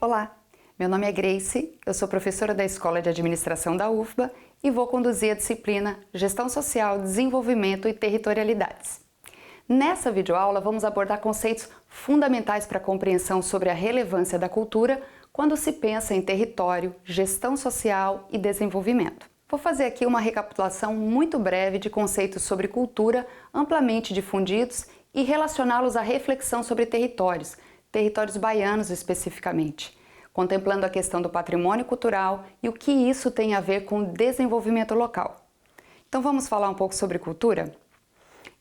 Olá, meu nome é Grace, eu sou professora da Escola de Administração da UFBA e vou conduzir a disciplina Gestão Social, Desenvolvimento e Territorialidades. Nessa videoaula vamos abordar conceitos fundamentais para a compreensão sobre a relevância da cultura quando se pensa em território, gestão social e desenvolvimento. Vou fazer aqui uma recapitulação muito breve de conceitos sobre cultura amplamente difundidos e relacioná-los à reflexão sobre territórios baianos especificamente, contemplando a questão do patrimônio cultural e o que isso tem a ver com o desenvolvimento local. Então vamos falar um pouco sobre cultura?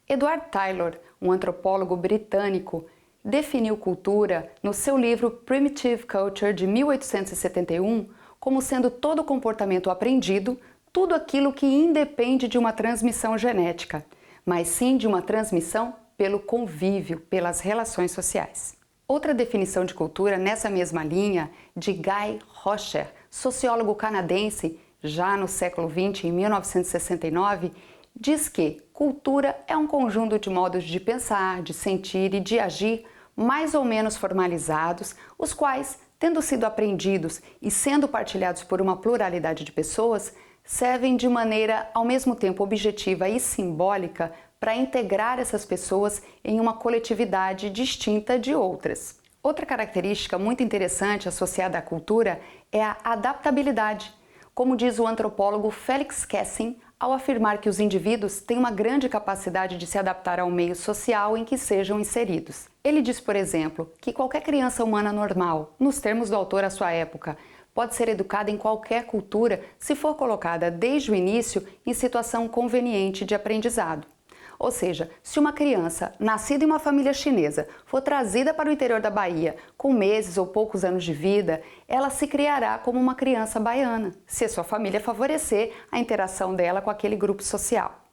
Edward Taylor, um antropólogo britânico, definiu cultura no seu livro Primitive Culture de 1871 como sendo todo comportamento aprendido, tudo aquilo que independe de uma transmissão genética, mas sim de uma transmissão pelo convívio, pelas relações sociais. Outra definição de cultura nessa mesma linha, de Guy Rocher, sociólogo canadense, já no século XX, em 1969, diz que cultura é um conjunto de modos de pensar, de sentir e de agir mais ou menos formalizados, os quais, tendo sido aprendidos e sendo partilhados por uma pluralidade de pessoas, servem de maneira ao mesmo tempo objetiva e simbólica para integrar essas pessoas em uma coletividade distinta de outras. Outra característica muito interessante associada à cultura é a adaptabilidade, como diz o antropólogo Felix Kessing ao afirmar que os indivíduos têm uma grande capacidade de se adaptar ao meio social em que sejam inseridos. Ele diz, por exemplo, que qualquer criança humana normal, nos termos do autor à sua época, pode ser educada em qualquer cultura se for colocada desde o início em situação conveniente de aprendizado. Ou seja, se uma criança nascida em uma família chinesa for trazida para o interior da Bahia com meses ou poucos anos de vida, ela se criará como uma criança baiana, se a sua família favorecer a interação dela com aquele grupo social.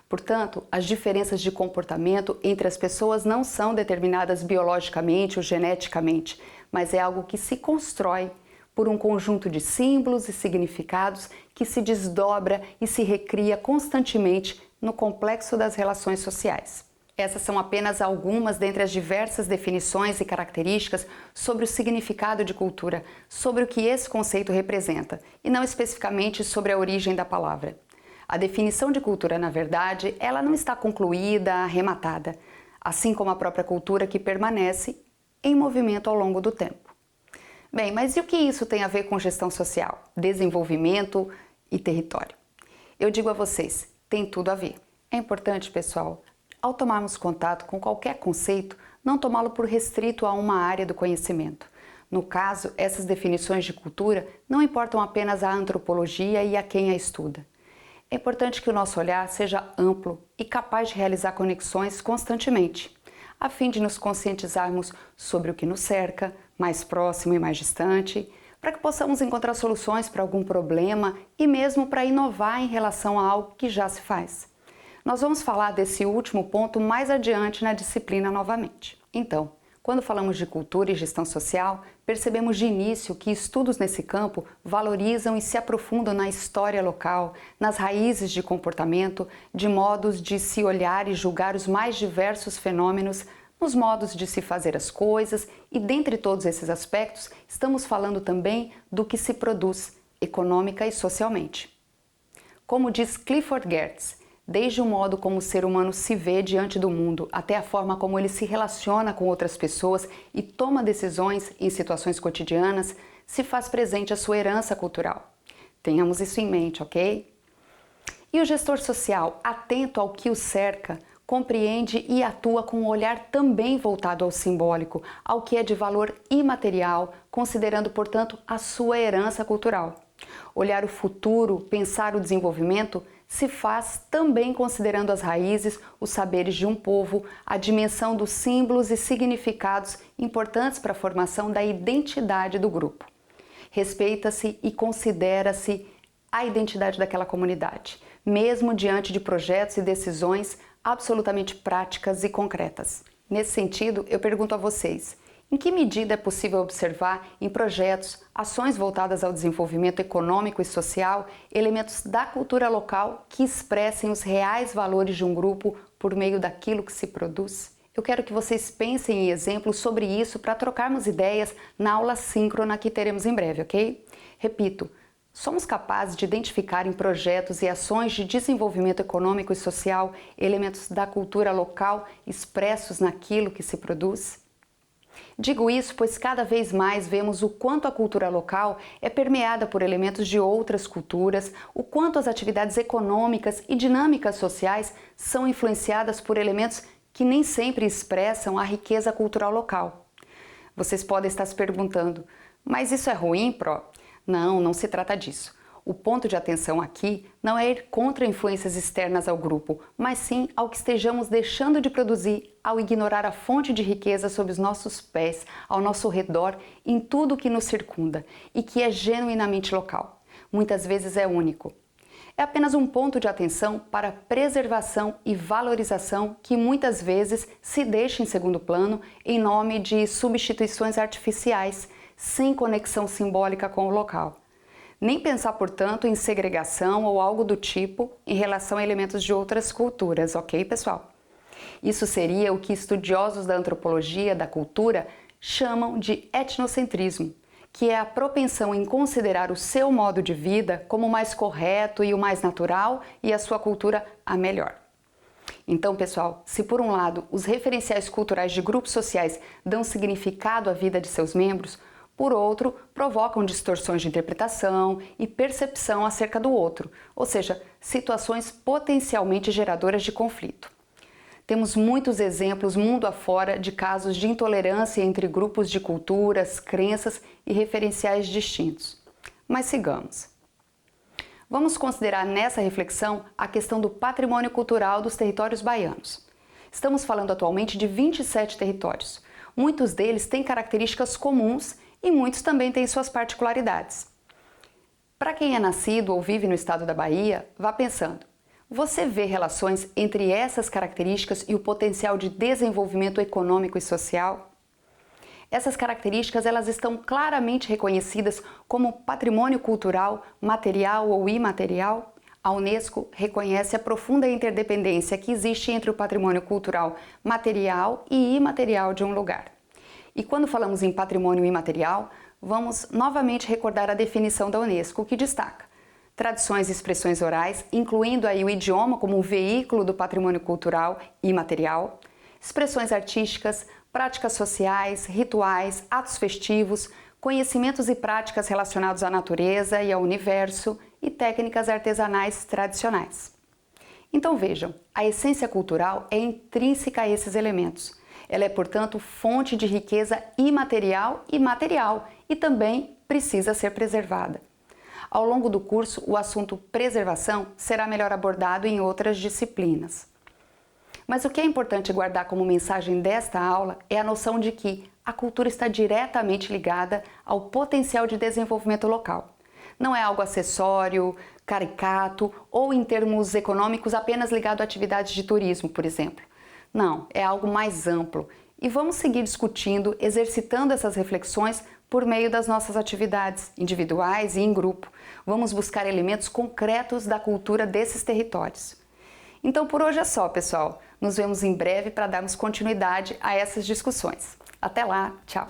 Portanto, as diferenças de comportamento entre as pessoas não são determinadas biologicamente ou geneticamente, mas é algo que se constrói por um conjunto de símbolos e significados que se desdobra e se recria constantemente no complexo das relações sociais. Essas são apenas algumas dentre as diversas definições e características sobre o significado de cultura, sobre o que esse conceito representa, e não especificamente sobre a origem da palavra. A definição de cultura, na verdade, ela não está concluída, arrematada, assim como a própria cultura que permanece em movimento ao longo do tempo. Bem, mas e o que isso tem a ver com gestão social, desenvolvimento e território? Eu digo a vocês, tem tudo a ver. É importante, pessoal, ao tomarmos contato com qualquer conceito, não tomá-lo por restrito a uma área do conhecimento. No caso, essas definições de cultura não importam apenas à antropologia e a quem a estuda. É importante que o nosso olhar seja amplo e capaz de realizar conexões constantemente, a fim de nos conscientizarmos sobre o que nos cerca, mais próximo e mais distante, para que possamos encontrar soluções para algum problema e mesmo para inovar em relação a algo que já se faz. Nós vamos falar desse último ponto mais adiante na disciplina novamente. Então, quando falamos de cultura e gestão social, percebemos de início que estudos nesse campo valorizam e se aprofundam na história local, nas raízes de comportamento, de modos de se olhar e julgar os mais diversos fenômenos, nos modos de se fazer as coisas e, dentre todos esses aspectos, estamos falando também do que se produz econômica e socialmente. Como diz Clifford Geertz, desde o modo como o ser humano se vê diante do mundo até a forma como ele se relaciona com outras pessoas e toma decisões em situações cotidianas, se faz presente a sua herança cultural. Tenhamos isso em mente, ok? E o gestor social, atento ao que o cerca, compreende e atua com um olhar também voltado ao simbólico, ao que é de valor imaterial, considerando, portanto, a sua herança cultural. Olhar o futuro, pensar o desenvolvimento, se faz também considerando as raízes, os saberes de um povo, a dimensão dos símbolos e significados importantes para a formação da identidade do grupo. Respeita-se e considera-se a identidade daquela comunidade, mesmo diante de projetos e decisões absolutamente práticas e concretas. Nesse sentido, eu pergunto a vocês, em que medida é possível observar em projetos, ações voltadas ao desenvolvimento econômico e social, elementos da cultura local que expressem os reais valores de um grupo por meio daquilo que se produz? Eu quero que vocês pensem em exemplos sobre isso para trocarmos ideias na aula síncrona que teremos em breve, ok? Repito, somos capazes de identificar em projetos e ações de desenvolvimento econômico e social elementos da cultura local expressos naquilo que se produz? Digo isso pois cada vez mais vemos o quanto a cultura local é permeada por elementos de outras culturas, o quanto as atividades econômicas e dinâmicas sociais são influenciadas por elementos que nem sempre expressam a riqueza cultural local. Vocês podem estar se perguntando, mas isso é ruim, Pró? Não, não se trata disso. O ponto de atenção aqui não é ir contra influências externas ao grupo, mas sim ao que estejamos deixando de produzir ao ignorar a fonte de riqueza sob os nossos pés, ao nosso redor, em tudo o que nos circunda e que é genuinamente local. Muitas vezes é único. É apenas um ponto de atenção para a preservação e valorização que muitas vezes se deixa em segundo plano em nome de substituições artificiais, sem conexão simbólica com o local. Nem pensar, portanto, em segregação ou algo do tipo em relação a elementos de outras culturas, ok, pessoal? Isso seria o que estudiosos da antropologia da cultura chamam de etnocentrismo, que é a propensão em considerar o seu modo de vida como o mais correto e o mais natural e a sua cultura a melhor. Então, pessoal, se por um lado os referenciais culturais de grupos sociais dão significado à vida de seus membros, por outro, provocam distorções de interpretação e percepção acerca do outro, ou seja, situações potencialmente geradoras de conflito. Temos muitos exemplos mundo afora de casos de intolerância entre grupos de culturas, crenças e referenciais distintos. Mas sigamos. Vamos considerar nessa reflexão a questão do patrimônio cultural dos territórios baianos. Estamos falando atualmente de 27 territórios. Muitos deles têm características comuns e muitos também têm suas particularidades. Para quem é nascido ou vive no estado da Bahia, vá pensando. Você vê relações entre essas características e o potencial de desenvolvimento econômico e social? Essas características elas estão claramente reconhecidas como patrimônio cultural, material ou imaterial? A Unesco reconhece a profunda interdependência que existe entre o patrimônio cultural material e imaterial de um lugar. E quando falamos em patrimônio imaterial, vamos novamente recordar a definição da Unesco, que destaca tradições e expressões orais, incluindo aí o idioma como um veículo do patrimônio cultural imaterial, expressões artísticas, práticas sociais, rituais, atos festivos, conhecimentos e práticas relacionados à natureza e ao universo e técnicas artesanais tradicionais. Então vejam, a essência cultural é intrínseca a esses elementos. Ela é, portanto, fonte de riqueza imaterial e material e também precisa ser preservada. Ao longo do curso, o assunto preservação será melhor abordado em outras disciplinas. Mas o que é importante guardar como mensagem desta aula é a noção de que a cultura está diretamente ligada ao potencial de desenvolvimento local. Não é algo acessório, caricato ou, em termos econômicos, apenas ligado a atividades de turismo, por exemplo. Não, é algo mais amplo. E vamos seguir discutindo, exercitando essas reflexões por meio das nossas atividades individuais e em grupo. Vamos buscar elementos concretos da cultura desses territórios. Então por hoje é só, pessoal. Nos vemos em breve para darmos continuidade a essas discussões. Até lá, tchau!